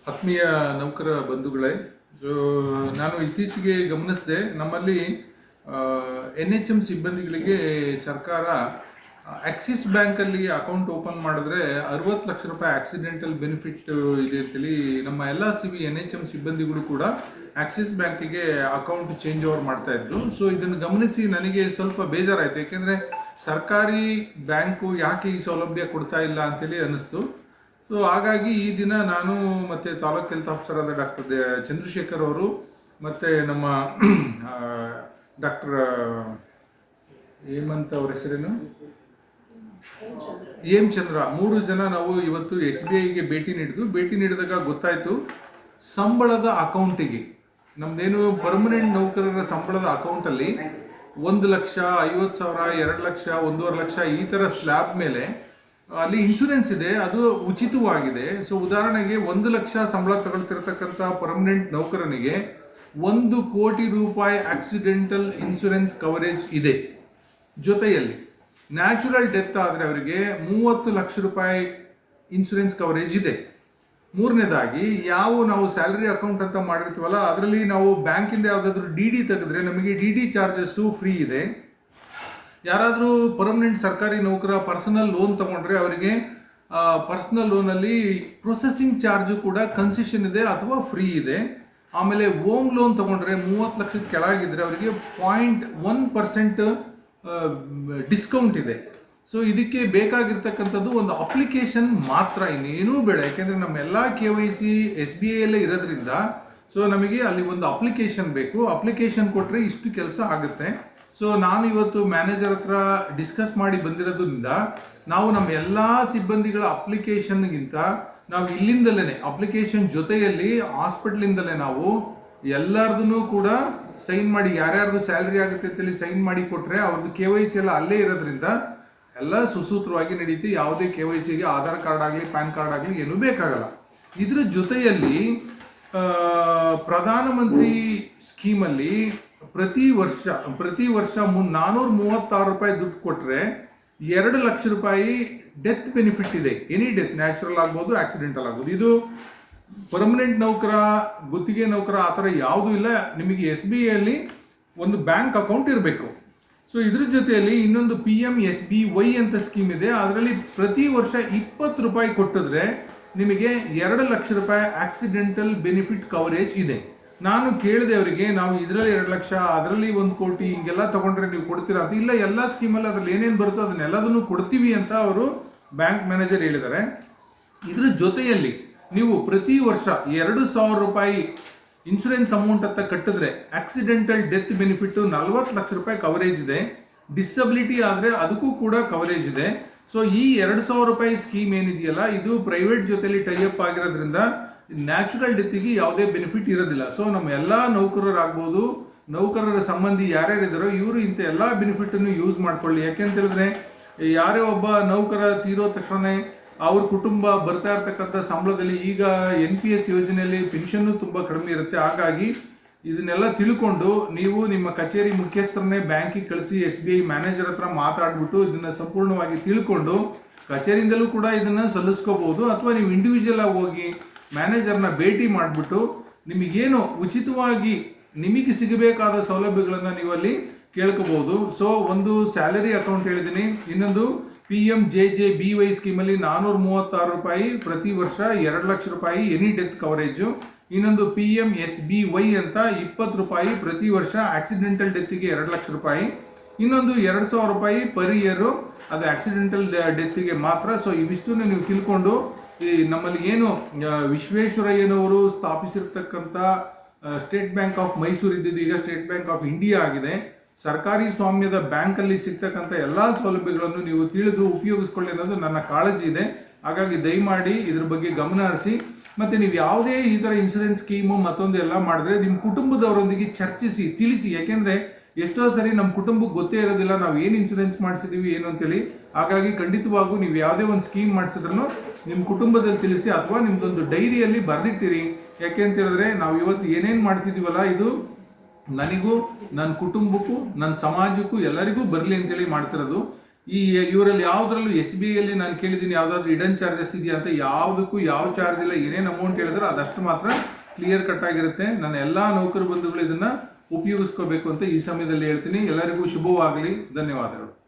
ಆತ್ಮೀಯ ನೌಕರ ಬಂಧುಗಳೇ, ಸೊ ನಾನು ಇತ್ತೀಚೆಗೆ ಗಮನಿಸಿದೆ, ನಮ್ಮಲ್ಲಿ NHM ಸಿಬ್ಬಂದಿಗಳಿಗೆ ಸರ್ಕಾರ ಆಕ್ಸಿಸ್ ಬ್ಯಾಂಕಲ್ಲಿ ಅಕೌಂಟ್ ಓಪನ್ ಮಾಡಿದ್ರೆ 60 ಲಕ್ಷ ರೂಪಾಯಿ ಆಕ್ಸಿಡೆಂಟಲ್ ಬೆನಿಫಿಟ್ ಇದೆ ಅಂತೇಳಿ ನಮ್ಮ ಎಲ್ಲ NHM ಸಿಬ್ಬಂದಿಗಳು ಕೂಡ ಆಕ್ಸಿಸ್ ಬ್ಯಾಂಕಿಗೆ ಅಕೌಂಟ್ ಚೇಂಜ್ ಓವರ್ ಮಾಡ್ತಾ ಇದ್ರು. ಸೊ ಇದನ್ನು ಗಮನಿಸಿ ನನಗೆ ಸ್ವಲ್ಪ ಬೇಜಾರಾಯಿತು, ಯಾಕೆಂದರೆ ಸರ್ಕಾರಿ ಬ್ಯಾಂಕು ಯಾಕೆ ಈ ಸೌಲಭ್ಯ ಕೊಡ್ತಾ ಇಲ್ಲ ಅಂತೇಳಿ ಅನ್ನಿಸ್ತು. ಸೊ ಹಾಗಾಗಿ ಈ ದಿನ ನಾನು ಮತ್ತು ತಾಲೂಕ್ ಹೆಲ್ತ್ ಆಫೀಸರ್ ಆದ ಡಾಕ್ಟರ್ ಚಂದ್ರಶೇಖರ್ ಅವರು ಮತ್ತು ನಮ್ಮ ಡಾಕ್ಟರ್ ಹೇಮಂತ್ ಅವ್ರ ಹೆಸರೇನು ಎಂ ಚಂದ್ರ, 3 ಜನ ನಾವು ಇವತ್ತು SBIಗೆ ಭೇಟಿ ನೀಡಿದಾಗ ಗೊತ್ತಾಯಿತು, ಸಂಬಳದ ಅಕೌಂಟಿಗೆ ನಮ್ದೇನು ಪರ್ಮನೆಂಟ್ ನೌಕರರ ಸಂಬಳದ ಅಕೌಂಟಲ್ಲಿ 1,50,000, 2 ಲಕ್ಷ, 1.5 ಲಕ್ಷ ಈ ಥರ ಸ್ಲ್ಯಾಬ್ ಮೇಲೆ ಅಲ್ಲಿ ಇನ್ಶೂರೆನ್ಸ್ ಇದೆ, ಅದು ಉಚಿತವಾಗಿದೆ. ಸೊ ಉದಾಹರಣೆಗೆ 1 ಲಕ್ಷ ಸಂಬಳ ತಗೊಳ್ತಿರತಕ್ಕಂಥ ಪರ್ಮನೆಂಟ್ ನೌಕರನಿಗೆ 1 ಕೋಟಿ ರೂಪಾಯಿ ಆಕ್ಸಿಡೆಂಟಲ್ ಇನ್ಶೂರೆನ್ಸ್ ಕವರೇಜ್ ಇದೆ. ಜೊತೆಯಲ್ಲಿ ನ್ಯಾಚುರಲ್ ಡೆತ್ ಆದರೆ ಅವರಿಗೆ 30 ಲಕ್ಷ ರೂಪಾಯಿ ಇನ್ಶೂರೆನ್ಸ್ ಕವರೇಜ್ ಇದೆ. ಮೂರನೇದಾಗಿ ನಾವು ಸ್ಯಾಲರಿ ಅಕೌಂಟ್ ಅಂತ ಮಾಡಿರ್ತೀವಲ್ಲ, ಅದರಲ್ಲಿ ನಾವು ಬ್ಯಾಂಕಿಂದ ಯಾವುದಾದ್ರೂ DD ತೆಗೆದ್ರೆ ನಮಗೆ DD ಚಾರ್ಜಸ್ಸು ಫ್ರೀ ಇದೆ. ಯಾರಾದರೂ ಪರ್ಮನೆಂಟ್ ಸರ್ಕಾರಿ ನೌಕರ ಪರ್ಸನಲ್ ಲೋನ್ ತಗೊಂಡ್ರೆ ಅವರಿಗೆ ಪರ್ಸನಲ್ ಲೋನಲ್ಲಿ ಪ್ರೊಸೆಸಿಂಗ್ ಚಾರ್ಜು ಕೂಡ ಕನ್ಸೆಷನ್ ಇದೆ ಅಥವಾ ಫ್ರೀ ಇದೆ. ಆಮೇಲೆ ಹೋಮ್ ಲೋನ್ ತಗೊಂಡ್ರೆ 30 ಲಕ್ಷದ ಕೆಳಗಿದ್ರೆ ಅವರಿಗೆ 0.1% ಡಿಸ್ಕೌಂಟ್ ಇದೆ. ಸೊ ಇದಕ್ಕೆ ಬೇಕಾಗಿರ್ತಕ್ಕಂಥದ್ದು ಒಂದು ಅಪ್ಲಿಕೇಶನ್ ಮಾತ್ರ, ಇನ್ನೇನೂ ಬೇಡ. ಯಾಕೆಂದರೆ ನಮ್ಮೆಲ್ಲ KYC SBIಯಲ್ಲೇ ಇರೋದ್ರಿಂದ ಸೊ ನಮಗೆ ಅಲ್ಲಿ ಒಂದು ಅಪ್ಲಿಕೇಶನ್ ಬೇಕು. ಅಪ್ಲಿಕೇಶನ್ ಕೊಟ್ಟರೆ ಇಷ್ಟು ಕೆಲಸ ಆಗುತ್ತೆ. ಸೊ ನಾನು ಇವತ್ತು ಮ್ಯಾನೇಜರ್ ಹತ್ರ ಡಿಸ್ಕಸ್ ಮಾಡಿ ಬಂದಿರೋದ್ರಿಂದ ನಾವು ನಮ್ಮ ಎಲ್ಲ ಸಿಬ್ಬಂದಿಗಳ ಅಪ್ಲಿಕೇಶನ್ಗಿಂತ ನಾವು ಇಲ್ಲಿಂದಲೇ ಅಪ್ಲಿಕೇಶನ್ ಜೊತೆಯಲ್ಲಿ ಹಾಸ್ಪಿಟ್ಲಿಂದಲೇ ನಾವು ಎಲ್ಲರದೂ ಕೂಡ ಸೈನ್ ಮಾಡಿ, ಯಾರ್ಯಾರ್ದು ಸ್ಯಾಲ್ರಿ ಆಗುತ್ತೆ ಅಂತೇಳಿ ಸೈನ್ ಮಾಡಿ ಕೊಟ್ಟರೆ ಅವ್ರದ್ದು KYC ಎಲ್ಲ ಅಲ್ಲೇ ಇರೋದ್ರಿಂದ ಎಲ್ಲ ಸುಸೂತ್ರವಾಗಿ ನಡೀತಿ. ಯಾವುದೇ KYCಗೆ ಆಧಾರ್ ಕಾರ್ಡ್ ಆಗಲಿ ಪ್ಯಾನ್ ಕಾರ್ಡ್ ಆಗಲಿ ಏನೂ ಬೇಕಾಗಲ್ಲ. ಇದ್ರ ಜೊತೆಯಲ್ಲಿ ಪ್ರಧಾನಮಂತ್ರಿ ಸ್ಕೀಮಲ್ಲಿ ಪ್ರತಿ ವರ್ಷ 436 ರೂಪಾಯಿ ದುಡ್ಡು ಕೊಟ್ಟರೆ 2 ಲಕ್ಷ ರೂಪಾಯಿ ಡೆತ್ ಬೆನಿಫಿಟ್ ಇದೆ. ಎನಿ ಡೆತ್, ನ್ಯಾಚುರಲ್ ಆಗ್ಬೋದು, ಆಕ್ಸಿಡೆಂಟಲ್ ಆಗ್ಬೋದು. ಇದು ಪರ್ಮನೆಂಟ್ ನೌಕರ, ಗುತ್ತಿಗೆ ನೌಕರ ಆ ಥರ ಯಾವುದೂ ಇಲ್ಲ. ನಿಮಗೆ SBIಯಲ್ಲಿ ಒಂದು ಬ್ಯಾಂಕ್ ಅಕೌಂಟ್ ಇರಬೇಕು. ಸೊ ಇದ್ರ ಜೊತೆಯಲ್ಲಿ ಇನ್ನೊಂದು PMSBY ಅಂತ ಸ್ಕೀಮ್ ಇದೆ. ಅದರಲ್ಲಿ ಪ್ರತಿ ವರ್ಷ 20 ರೂಪಾಯಿ ಕೊಟ್ಟಿದ್ರೆ ನಿಮಗೆ 2 ಲಕ್ಷ ರೂಪಾಯಿ ಆಕ್ಸಿಡೆಂಟಲ್ ಬೆನಿಫಿಟ್ ಕವರೇಜ್ ಇದೆ. ನಾನು ಕೇಳಿದೆ ಅವರಿಗೆ, ನಾವು ಇದರಲ್ಲಿ 2 ಲಕ್ಷ, ಅದರಲ್ಲಿ 1 ಕೋಟಿ ಹಿಂಗೆಲ್ಲ ತಗೊಂಡ್ರೆ ನೀವು ಕೊಡ್ತೀರಾ ಅಂತ. ಇಲ್ಲ, ಎಲ್ಲ ಸ್ಕೀಮಲ್ಲಿ ಅದ್ರಲ್ಲಿ ಏನೇನು ಬರುತ್ತೋ ಅದನ್ನೆಲ್ಲದನ್ನು ಕೊಡ್ತೀವಿ ಅಂತ ಅವರು ಬ್ಯಾಂಕ್ ಮ್ಯಾನೇಜರ್ ಹೇಳಿದ್ದಾರೆ. ಇದ್ರ ಜೊತೆಯಲ್ಲಿ ನೀವು ಪ್ರತಿ ವರ್ಷ 2,000 ರೂಪಾಯಿ ಇನ್ಶೂರೆನ್ಸ್ ಅಮೌಂಟ್ ಅಂತ ಕಟ್ಟಿದ್ರೆ ಆಕ್ಸಿಡೆಂಟಲ್ ಡೆತ್ ಬೆನಿಫಿಟ್ 40 ಲಕ್ಷ ರೂಪಾಯಿ ಕವರೇಜ್ ಇದೆ. ಡಿಸಬಿಲಿಟಿ ಆದರೆ ಅದಕ್ಕೂ ಕೂಡ ಕವರೇಜ್ ಇದೆ. ಸೊ ಈ 2,000 ರೂಪಾಯಿ ಸ್ಕೀಮ್ ಏನಿದೆಯಲ್ಲ, ಇದು ಪ್ರೈವೇಟ್ ಜೊತೆಲಿ ಟೈಅಪ್ ಆಗಿರೋದ್ರಿಂದ ನ್ಯಾಚುರಲ್ ಡೆತ್ತಿಗೆ ಯಾವುದೇ ಬೆನಿಫಿಟ್ ಇರೋದಿಲ್ಲ. ಸೊ ನಮ್ಮ ಎಲ್ಲ ನೌಕರರಾಗ್ಬೋದು, ನೌಕರರ ಸಂಬಂಧಿ ಯಾರ್ಯಾರಿದ್ದಾರೋ ಇವರು ಇಂಥ ಎಲ್ಲ ಬೆನಿಫಿಟನ್ನು ಯೂಸ್ ಮಾಡ್ಕೊಳ್ಳಿ. ಯಾಕೆಂತ ಹೇಳಿದ್ರೆ ಯಾರೇ ಒಬ್ಬ ನೌಕರ ತೀರೋ ತಕ್ಷಣ ಅವ್ರ ಕುಟುಂಬ ಬರ್ತಾ ಇರ್ತಕ್ಕಂಥ ಸಂಬಳದಲ್ಲಿ ಈಗ NPS ಯೋಜನೆಯಲ್ಲಿ ಪೆನ್ಷನ್ನು ತುಂಬ ಕಡಿಮೆ ಇರುತ್ತೆ. ಹಾಗಾಗಿ ಇದನ್ನೆಲ್ಲ ತಿಳ್ಕೊಂಡು ನೀವು ನಿಮ್ಮ ಕಚೇರಿ ಮುಖ್ಯಸ್ಥರನ್ನೇ ಬ್ಯಾಂಕಿಗೆ ಕಳಿಸಿ SBI ಮ್ಯಾನೇಜರ್ ಹತ್ರ ಮಾತಾಡ್ಬಿಟ್ಟು ಇದನ್ನು ಸಂಪೂರ್ಣವಾಗಿ ತಿಳ್ಕೊಂಡು ಕಚೇರಿಯಿಂದಲೂ ಕೂಡ ಇದನ್ನು ಸಲ್ಲಿಸ್ಕೋಬಹುದು. ಅಥವಾ ನೀವು ಇಂಡಿವಿಜುವಲ್ ಆಗಿ ಹೋಗಿ ಮ್ಯಾನೇಜರ್ನ ಭೇಟಿ ಮಾಡಿಬಿಟ್ಟು ನಿಮಗೇನು ಉಚಿತವಾಗಿ ನಿಮಗೆ ಸಿಗಬೇಕಾದ ಸೌಲಭ್ಯಗಳನ್ನು ನೀವು ಅಲ್ಲಿ ಕೇಳ್ಕೋಬಹುದು. ಸೊ ಒಂದು ಸ್ಯಾಲರಿ ಅಕೌಂಟ್ ಹೇಳಿದ್ದೀನಿ, ಇನ್ನೊಂದು PMJJBY ಸ್ಕೀಮಲ್ಲಿ 436 ರೂಪಾಯಿ ಪ್ರತಿ ವರ್ಷ 2 ಲಕ್ಷ ರೂಪಾಯಿ ಎನಿ ಡೆತ್ ಕವರೇಜು. ಇನ್ನೊಂದು PMSBY ಅಂತ 20 ರೂಪಾಯಿ ಪ್ರತಿ ವರ್ಷ ಆಕ್ಸಿಡೆಂಟಲ್ ಡೆತ್ತಿಗೆ 2 ಲಕ್ಷ ರೂಪಾಯಿ. ಇನ್ನೊಂದು 2,000 ರೂಪಾಯಿ ಪರ್ ಇಯರು, ಅದು ಆಕ್ಸಿಡೆಂಟಲ್ ಡೆತ್ತಿಗೆ ಮಾತ್ರ. ಸೊ ಇವಿಷ್ಟನ್ನು ನೀವು ತಿಳ್ಕೊಂಡು ನಮ್ಮಲ್ಲಿ ಏನು ವಿಶ್ವೇಶ್ವರಯ್ಯನವರು ಸ್ಥಾಪಿಸಿರ್ತಕ್ಕಂಥ ಸ್ಟೇಟ್ ಬ್ಯಾಂಕ್ ಆಫ್ ಮೈಸೂರು ಇದ್ದಿದ್ದು ಈಗ ಸ್ಟೇಟ್ ಬ್ಯಾಂಕ್ ಆಫ್ ಇಂಡಿಯಾ ಆಗಿದೆ. ಸರ್ಕಾರಿ ಸ್ವಾಮ್ಯದ ಬ್ಯಾಂಕಲ್ಲಿ ಸಿಗ್ತಕ್ಕಂಥ ಎಲ್ಲ ಸೌಲಭ್ಯಗಳನ್ನು ನೀವು ತಿಳಿದು ಉಪಯೋಗಿಸ್ಕೊಳ್ಳಿ ಅನ್ನೋದು ನನ್ನ ಕಾಳಜಿ ಇದೆ. ಹಾಗಾಗಿ ದಯಮಾಡಿ ಇದ್ರ ಬಗ್ಗೆ ಗಮನ ಹರಿಸಿ. ಮತ್ತು ನೀವು ಯಾವುದೇ ಈ ಥರ ಇನ್ಶೂರೆನ್ಸ್ ಸ್ಕೀಮು ಮತ್ತೊಂದು ಎಲ್ಲ ಮಾಡಿದ್ರೆ ನಿಮ್ಮ ಕುಟುಂಬದವರೊಂದಿಗೆ ಚರ್ಚಿಸಿ ತಿಳಿಸಿ. ಯಾಕೆಂದರೆ ಎಷ್ಟೋ ಸರಿ ನಮ್ಮ ಕುಟುಂಬಕ್ಕೆ ಗೊತ್ತೇ ಇರೋದಿಲ್ಲ ನಾವು ಏನು ಇನ್ಶೂರೆನ್ಸ್ ಮಾಡಿಸಿದ್ದೀವಿ ಏನು ಅಂತೇಳಿ. ಹಾಗಾಗಿ ಖಂಡಿತವಾಗೂ ನೀವು ಯಾವುದೇ ಒಂದು ಸ್ಕೀಮ್ ಮಾಡಿಸಿದ್ರೂ ನಿಮ್ಮ ಕುಟುಂಬದಲ್ಲಿ ತಿಳಿಸಿ, ಅಥವಾ ನಿಮ್ಮದೊಂದು ಡೈರಿಯಲ್ಲಿ ಬರೆದಿಟ್ಟಿರಿ. ಯಾಕೆ ಅಂತ ಹೇಳಿದ್ರೆ ನಾವು ಇವತ್ತು ಏನೇನು ಮಾಡ್ತಿದ್ದೀವಲ್ಲ, ಇದು ನನಗೂ ನನ್ನ ಕುಟುಂಬಕ್ಕೂ ನನ್ನ ಸಮಾಜಕ್ಕೂ ಎಲ್ಲರಿಗೂ ಬರಲಿ ಅಂತೇಳಿ ಮಾಡ್ತಿರೋದು. ಇವರಲ್ಲಿ ಯಾವುದರಲ್ಲೂ SBI ಯಲ್ಲಿ ನಾನು ಕೇಳಿದ್ದೀನಿ ಯಾವುದಾದ್ರೂ ಹಿಡನ್ ಚಾರ್ಜಸ್ ಇದೆಯಾ ಅಂತ. ಯಾವುದಕ್ಕೂ ಯಾವ ಚಾರ್ಜ್ ಇಲ್ಲ. ಏನೇನು ಅಮೌಂಟ್ ಹೇಳಿದ್ರು ಅದಷ್ಟು ಮಾತ್ರ ಕ್ಲಿಯರ್ ಕಟ್ ಆಗಿರುತ್ತೆ. ನನ್ನ ಎಲ್ಲ ನೌಕರ ಬಂಧುಗಳು ಇದನ್ನು ಉಪಯೋಗಿಸ್ಕೋಬೇಕು ಅಂತ ಈ ಸಮಯದಲ್ಲಿ ಹೇಳ್ತೀನಿ. ಎಲ್ಲರಿಗೂ ಶುಭವಾಗಲಿ. ಧನ್ಯವಾದಗಳು.